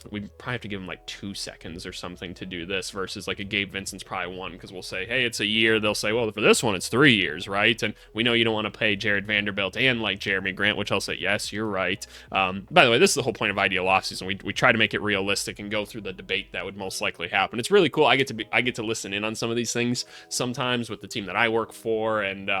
We probably have to give them like 2 seconds or something to do this, versus like a Gabe Vincent's probably one, because we'll say, hey, it's a year. They'll say, well, for this one it's 3 years, right? And we know you don't want to pay Jared Vanderbilt and like Jeremy Grant, which I'll say, yes, you're right. By the way, this is the whole point of ideal offseason. We try to make it realistic and go through the debate that would most likely happen. It's really cool. I get to listen in on some of these things sometimes with the team that I work for, and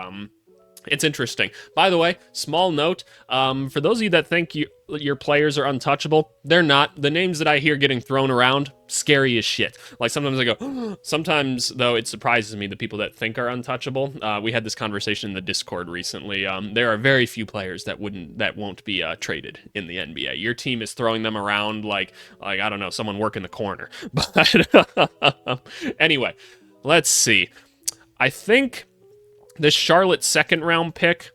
it's interesting. By the way, small note, for those of you that think your players are untouchable, they're not. The names that I hear getting thrown around, scary as shit. Like, sometimes I go, sometimes, though, it surprises me the people that think are untouchable. We had this conversation in the Discord recently. There are very few players that won't be traded in the NBA. Your team is throwing them around like I don't know, someone working the corner. But anyway, let's see. I think this Charlotte second round pick,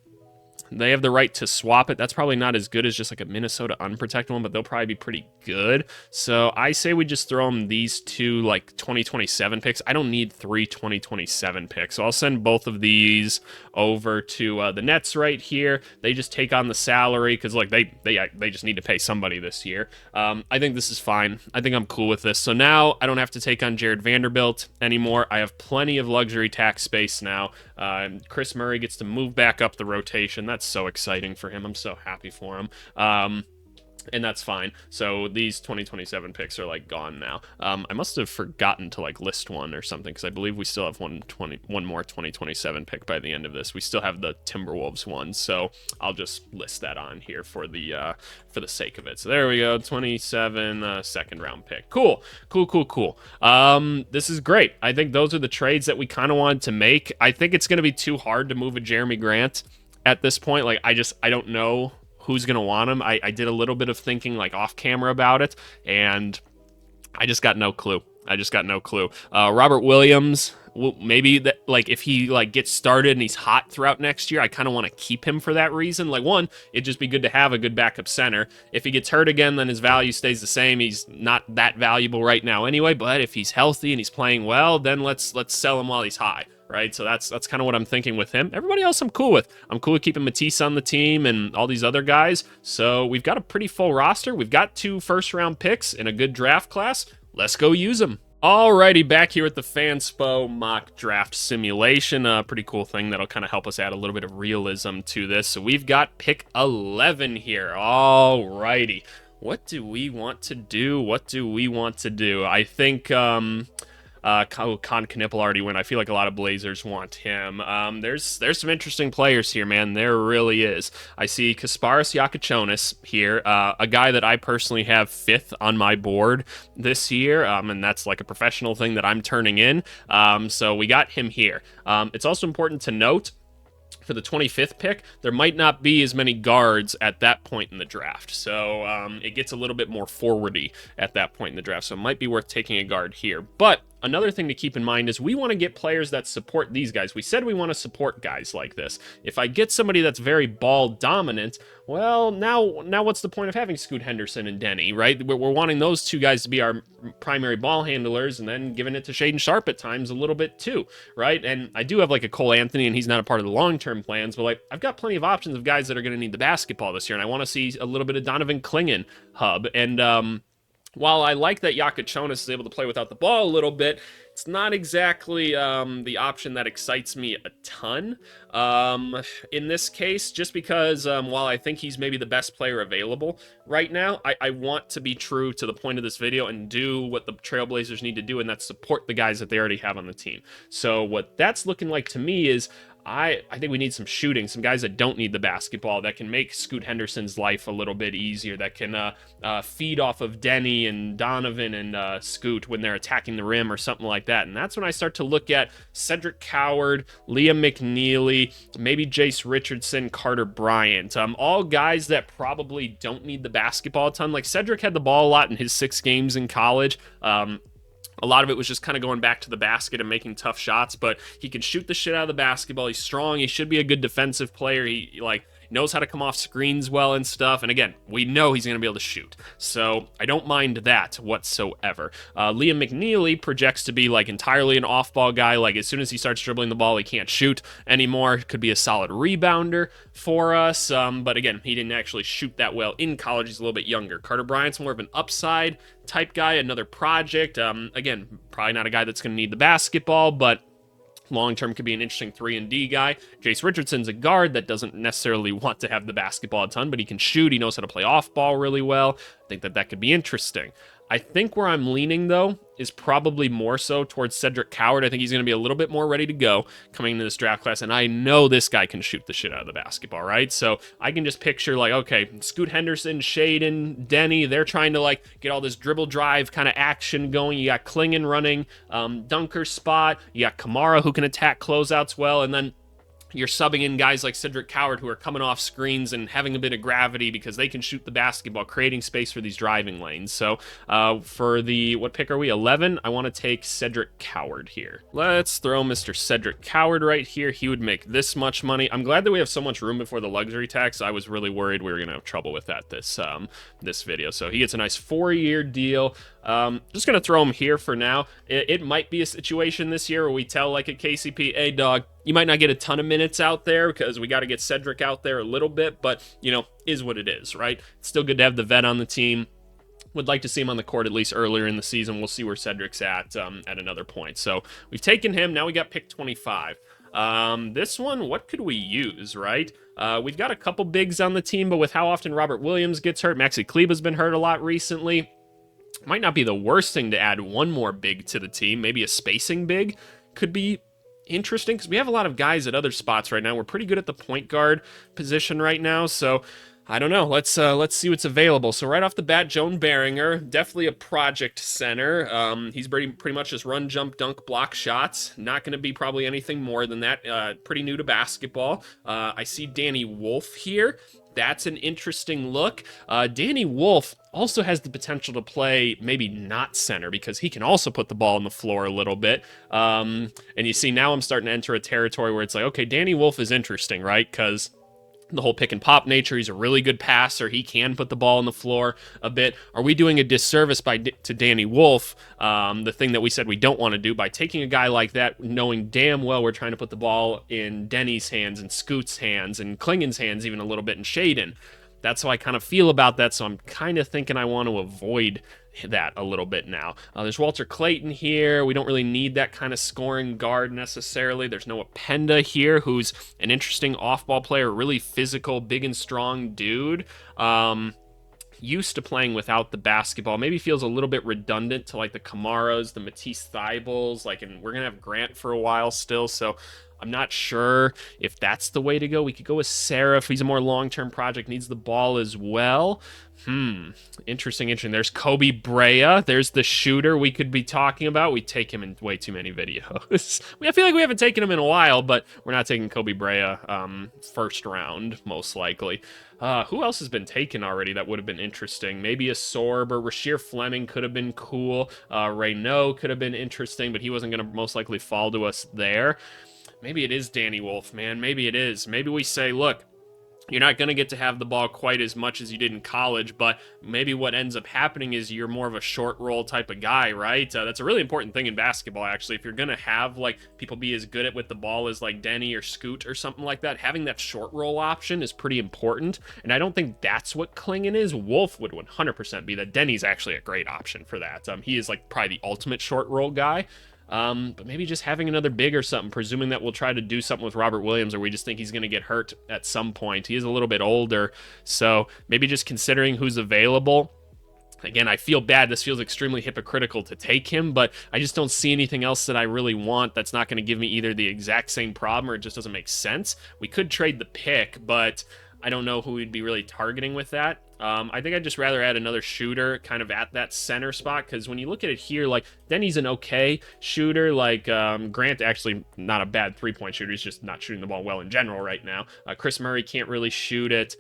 they have the right to swap it. That's probably not as good as just like a Minnesota unprotected one, but they'll probably be pretty good. So I say we just throw them these two like 2027 picks. I don't need 3 2027 picks. So I'll send both of these over to the Nets right here. They just take on the salary because like they just need to pay somebody this year. I think this is fine. I think I'm cool with this. So now I don't have to take on Jared Vanderbilt anymore. I have plenty of luxury tax space now. Chris Murray gets to move back up the rotation. That's so exciting for him. I'm so happy for him. And that's fine. So these 2027 picks are like gone now. I must have forgotten to like list one or something, because I believe we still have one more 2027 pick by the end of this. We still have the Timberwolves one, so I'll just list that on here for the sake of it. So there we go, 27 second round pick. Cool. This is great. I think those are the trades that we kind of wanted to make. I think it's going to be too hard to move a Jeremy Grant at this point. Like, I don't know who's going to want him. I did a little bit of thinking like off camera about it, and I just got no clue. Robert Williams, well, maybe that, like, if he like gets started and he's hot throughout next year, I kind of want to keep him for that reason. Like, one, it'd just be good to have a good backup center. If he gets hurt again, then his value stays the same. He's not that valuable right now anyway, but if he's healthy and he's playing well, then let's sell him while he's high. Right, so that's kind of what I'm thinking with him. Everybody else I'm cool with. I'm cool with keeping Matisse on the team and all these other guys. So we've got a pretty full roster. We've got 2 first-round picks in a good draft class. Let's go use them. Alrighty, back here at the Fanspo mock draft simulation. A pretty cool thing that'll kind of help us add a little bit of realism to this. So we've got pick 11 here. Alrighty. What do we want to do? I think... Con Knipple already went. I feel like a lot of Blazers want him. There's some interesting players here, man. There really is. I see Kasparas Yakachonis here, a guy that I personally have 5th on my board this year, and that's like a professional thing that I'm turning in. So we got him here. It's also important to note, for the 25th pick, there might not be as many guards at that point in the draft. So it gets a little bit more forwardy at that point in the draft. So it might be worth taking a guard here. But another thing to keep in mind is we want to get players that support these guys. We said we want to support guys like this. If I get somebody that's very ball dominant, well, now what's the point of having Scoot Henderson and Denny, right? We're wanting those two guys to be our primary ball handlers and then giving it to Shaedon Sharpe at times a little bit too, right? And I do have like a Cole Anthony, and he's not a part of the long-term plans, but like I've got plenty of options of guys that are going to need the basketball this year, and I want to see a little bit of Donovan Clingan hub. And while I like that Yakachonis is able to play without the ball a little bit, it's not exactly the option that excites me a ton in this case, just because while I think he's maybe the best player available right now, I want to be true to the point of this video and do what the Trailblazers need to do, and that's support the guys that they already have on the team. So what that's looking like to me is I think we need some shooting, some guys that don't need the basketball, that can make Scoot Henderson's life a little bit easier, that can feed off of Denny and Donovan and Scoot when they're attacking the rim or something like that. And that's when I start to look at Cedric Coward, Liam McNeely, maybe Jace Richardson, Carter Bryant. All guys that probably don't need the basketball a ton. Like Cedric had the ball a lot in his 6 games in college. A lot of it was just kind of going back to the basket and making tough shots, but he can shoot the shit out of the basketball. He's strong. He should be a good defensive player. He knows how to come off screens well and stuff. And again, we know he's going to be able to shoot. So I don't mind that whatsoever. Liam McNeely projects to be like entirely an off-ball guy. Like as soon as he starts dribbling the ball, he can't shoot anymore. Could be a solid rebounder for us. But again, he didn't actually shoot that well in college. He's a little bit younger. Carter Bryant's more of an upside type guy, another project. Again, probably not a guy that's going to need the basketball, but long-term could be an interesting 3-and-D guy. Jace Richardson's a guard that doesn't necessarily want to have the basketball a ton, but he can shoot. He knows how to play off-ball really well. I think that could be interesting. I think where I'm leaning, though, is probably more so towards Cedric Coward. I think he's going to be a little bit more ready to go coming into this draft class, and I know this guy can shoot the shit out of the basketball, right? So I can just picture, like, okay, Scoot Henderson, Shaedon, Denny, they're trying to, like, get all this dribble drive kind of action going. You got Clingan running dunker spot. You got Kamara who can attack closeouts well, and then you're subbing in guys like Cedric Coward who are coming off screens and having a bit of gravity because they can shoot the basketball, creating space for these driving lanes. So for the, what pick are we, 11? I want to take Cedric Coward here. Let's throw Mr. Cedric Coward right here. He would make this much money. I'm glad that we have so much room before the luxury tax. I was really worried we were going to have trouble with that this video. So he gets a nice 4-year deal. Just going to throw him here for now. It might be a situation this year where we tell, like at KCP, hey, dog, you might not get a ton of minutes out there because we got to get Cedric out there a little bit, but, you know, is what it is, right? It's still good to have the vet on the team. Would like to see him on the court at least earlier in the season. We'll see where Cedric's at another point. So we've taken him. Now we got pick 25. This one, what could we use, right? We've got a couple bigs on the team, but with how often Robert Williams gets hurt, Maxi Kleba's been hurt a lot recently. Might not be the worst thing to add one more big to the team. Maybe a spacing big could be interesting because we have a lot of guys at other spots right now. We're pretty good at the point guard position right now, so I don't know. Let's see what's available. So right off the bat, Joan Beringer, definitely a project center. He's pretty much just run, jump, dunk, block shots. Not going to be probably anything more than that. Pretty new to basketball. I see Danny Wolf here. That's an interesting look. Danny Wolf also has the potential to play maybe not center because he can also put the ball on the floor a little bit. And you see now I'm starting to enter a territory where it's like, okay, Danny Wolf is interesting, right? Because the whole pick and pop nature, he's a really good passer. He can put the ball on the floor a bit. Are we doing a disservice to Danny Wolf, the thing that we said we don't want to do, by taking a guy like that, knowing damn well we're trying to put the ball in Denny's hands and Scoot's hands and Clingan's hands even a little bit, and Shaedon? That's how I kind of feel about that, so I'm kind of thinking I want to avoid that a little bit now. There's Walter Clayton here. We don't really need that kind of scoring guard necessarily. There's Noah Penda here, who's an interesting off-ball player, really physical, big and strong dude. used to playing without the basketball. Maybe feels a little bit redundant to like the Kamaras, the Matisse Thybulls, like, and we're gonna have Grant for a while still, so I'm not sure if that's the way to go. We could go with Sarah if he's a more long-term project, needs the ball as well. Interesting. There's Kobe Brea. There's the shooter we could be talking about. We take him in way too many videos. I feel like we haven't taken him in a while, but we're not taking Kobe Brea first round, most likely. Who else has been taken already that would have been interesting? Maybe a Sorb or Rasheer Fleming could have been cool. Rayno could have been interesting, but he wasn't going to most likely fall to us there. Maybe it is Danny Wolf, man. Maybe it is. Maybe we say, look, you're not going to get to have the ball quite as much as you did in college, but maybe what ends up happening is you're more of a short roll type of guy, right? That's a really important thing in basketball, actually. If you're going to have, like, people be as good at with the ball as, like, Denny or Scoot or something like that, having that short roll option is pretty important, and I don't think that's what Klingon is. Wolf would 100% be that. Denny's actually a great option for that. He is, like, probably the ultimate short roll guy. But maybe just having another big or something, presuming that we'll try to do something with Robert Williams, or we just think he's going to get hurt at some point. He is a little bit older, so maybe just considering who's available. Again, I feel bad. This feels extremely hypocritical to take him, but I just don't see anything else that I really want that's not going to give me either the exact same problem or it just doesn't make sense. We could trade the pick, but I don't know who we'd be really targeting with that. I think I'd just rather add another shooter kind of at that center spot, because when you look at it here, like, Denny's an okay shooter. Like, Grant actually not a bad three-point shooter. He's just not shooting the ball well in general right now. Chris Murray can't really shoot it.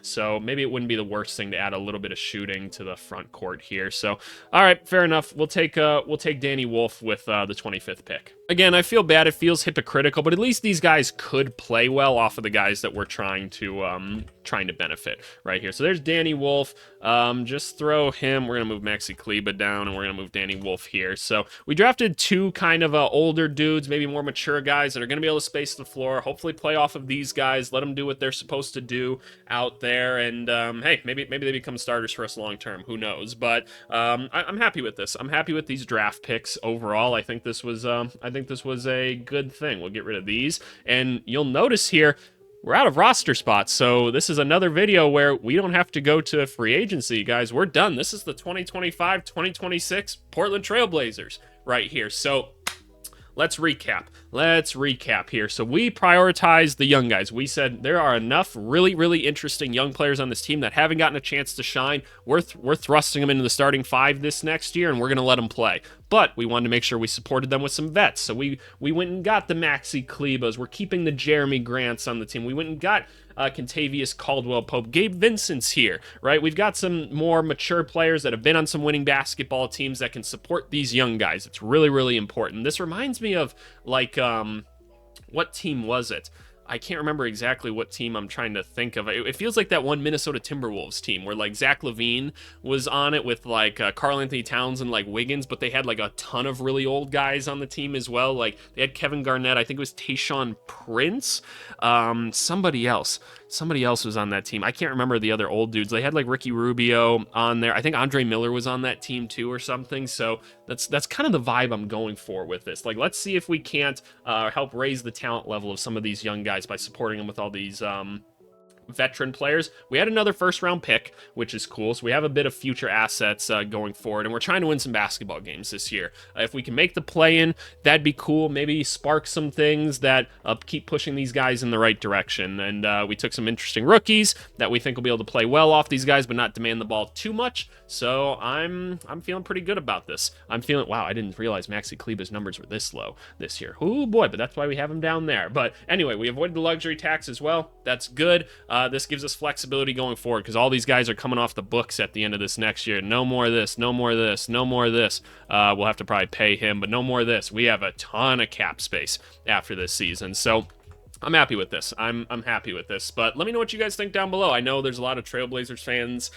So maybe it wouldn't be the worst thing to add a little bit of shooting to the front court here. So, all right, fair enough. We'll take Danny Wolf with the 25th pick. Again, I feel bad. It feels hypocritical, but at least these guys could play well off of the guys that we're trying to benefit right here. So there's Danny Wolf. Just throw him. We're going to move Maxi Kleba down, and we're going to move Danny Wolf here. So we drafted two kind of older dudes, maybe more mature guys that are going to be able to space the floor, hopefully play off of these guys, let them do what they're supposed to do out there, and hey, maybe they become starters for us long term. Who knows? But I'm happy with this. I'm happy with these draft picks overall. I think this was a good thing. We'll get rid of these, and you'll notice here, we're out of roster spots, so this is another video where we don't have to go to free agency, guys. We're done. This is the 2025-2026 Portland Trailblazers right here. So let's recap here. So we prioritized the young guys. We said there are enough really, really interesting young players on this team that haven't gotten a chance to shine. We're thrusting them into the starting five this next year, and we're going to let them play. But we wanted to make sure we supported them with some vets. So we went and got the Maxi Klebas. We're keeping the Jeremy Grants on the team. We went and got Contavious Caldwell-Pope. Gabe Vincent's here, right? We've got some more mature players that have been on some winning basketball teams that can support these young guys. It's really, really important. This reminds me of, like, what team was it? I can't remember exactly what team I'm trying to think of. It feels like that one Minnesota Timberwolves team where, like, Zach LaVine was on it with, like, Karl Anthony Towns and, like, Wiggins, but they had, like, a ton of really old guys on the team as well. Like, they had Kevin Garnett. I think it was Tayshaun Prince. Somebody else was on that team. I can't remember the other old dudes. They had, like, Ricky Rubio on there. I think Andre Miller was on that team too or something. So that's kind of the vibe I'm going for with this. Like, let's see if we can't help raise the talent level of some of these young guys by supporting them with all these veteran players. We had another first round pick, which is cool. So we have a bit of future assets going forward, and we're trying to win some basketball games this year. If we can make the play-in, that'd be cool. Maybe spark some things that keep pushing these guys in the right direction. And we took some interesting rookies that we think will be able to play well off these guys, but not demand the ball too much. So I'm feeling pretty good about this. I'm feeling, wow, I didn't realize Maxi Kleba's numbers were this low this year. Oh boy, but that's why we have him down there. But anyway, we avoided the luxury tax as well. That's good. This gives us flexibility going forward because all these guys are coming off the books at the end of this next year. No more of this, no more of this, no more of this. We'll have to probably pay him, but no more of this. We have a ton of cap space after this season. So I'm happy with this. I'm happy with this. But let me know what you guys think down below. I know there's a lot of Trailblazers fans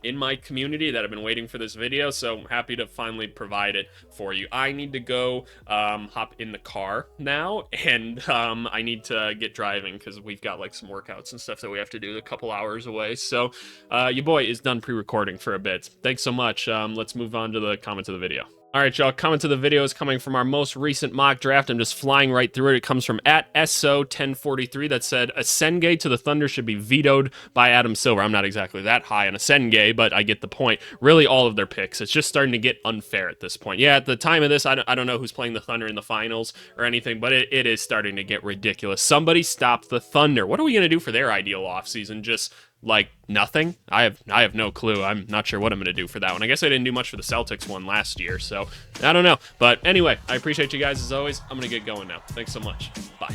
in my community that have been waiting for this video, so I'm happy to finally provide it for you. I need to go hop in the car now, and I need to get driving because we've got like some workouts and stuff that we have to do a couple hours away. So your boy is done pre-recording for a bit. Thanks so much. Let's move on to the comments of the video. All right, y'all, comment to the video is coming from our most recent mock draft. I'm just flying right through it. It comes from @SO1043 that said, Asenge to the Thunder should be vetoed by Adam Silver. I'm not exactly that high on Asenge, but I get the point. Really, all of their picks. It's just starting to get unfair at this point. Yeah, at the time of this, I don't know who's playing the Thunder in the finals or anything, but it is starting to get ridiculous. Somebody stop the Thunder. What are we going to do for their ideal offseason? Just like nothing? I have no clue. I'm not sure what I'm going to do for that one. I guess I didn't do much for the Celtics one last year, so I don't know. But anyway, I appreciate you guys as always. I'm going to get going now. Thanks so much. Bye.